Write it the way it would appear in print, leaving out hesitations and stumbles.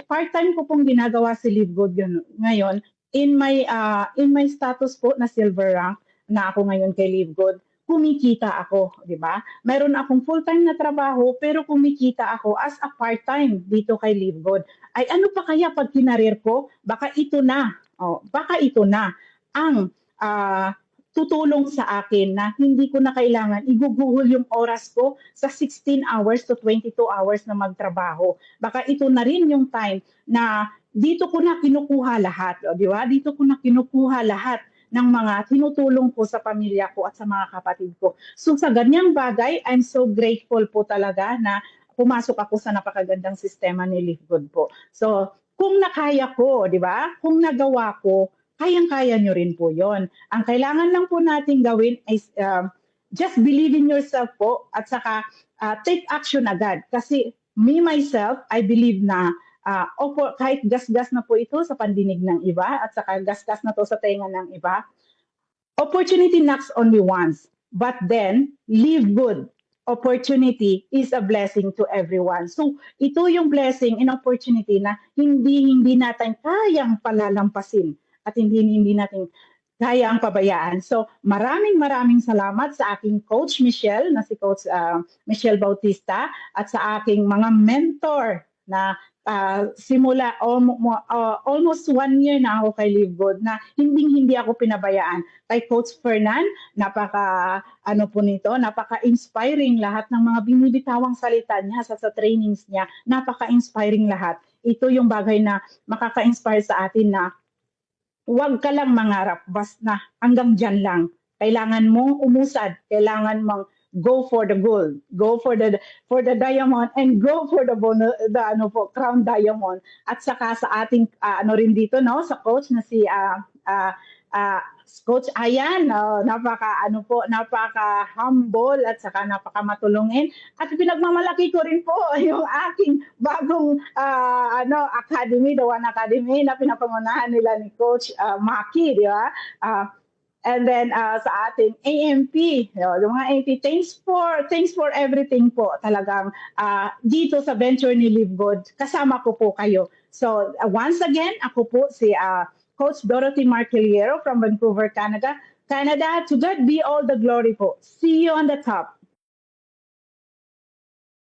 part-time ko pong ginagawa si Live Good ngayon in my status po na silver rank na ako ngayon kay Live Good. Kumikita ako, di ba? Meron akong full-time na trabaho pero kumikita ako as a part-time dito kay Live Good. Ay ano pa kaya pag kinarir ko? Baka ito na. Baka ito na ang tutulong sa akin na hindi ko na kailangan iguguhol yung oras ko sa 16 hours to 22 hours na magtrabaho. Baka ito na rin yung time na dito ko na kinukuha lahat, di ba? Dito ko na kinukuha lahat ng mga tinutulong ko sa pamilya ko at sa mga kapatid ko. So sa ganyang bagay, I'm so grateful po talaga na pumasok ako sa napakagandang sistema ni Live Good po. So kung nakaya ko, di ba? Kung nagawa ko, kayang-kaya nyo rin po yon. Ang kailangan lang po natin gawin is just believe in yourself po at saka take action agad. Kasi me, myself, I believe na kahit gas-gas na po ito sa pandinig ng iba at saka gas-gas na to sa tenga ng iba, opportunity knocks only once. But then, Live Good. Opportunity is a blessing to everyone. So, ito yung blessing and opportunity na hindi natin kayang palalampasin at hindi natin kaya ang pabayaan. So, maraming salamat sa aking Coach Michelle, na si Coach Michelle Bautista, at sa aking mga mentor na simula almost 1 year na ako kay Live Good na hindi ako pinabayaan. Kay Coach Fernan, napaka-inspiring lahat ng mga binibitawang salita niya sa trainings niya. Napaka-inspiring lahat. Ito yung bagay na makaka-inspire sa atin na huwag ka lang mangarap, basta hanggang dyan lang. Kailangan mong umusad, kailangan mong go for the gold, go for the diamond, and go for the crown diamond. At saka sa ating rin dito sa coach na si Coach Ayan, napaka humble at saka napaka matulungin. At pinagmamalaki ko rin po yung aking bagong academy, the One Academy na pinapangunahan nila ni Coach Maki, di ba? And then sa ating AMP, yung mga AMP, thanks for everything po. Talagang dito sa venture ni Live Good, kasama ko po kayo. So once again, ako po si Coach Dorothy Marquiliero from Vancouver, Canada. To God be all the glory po. See you on the top.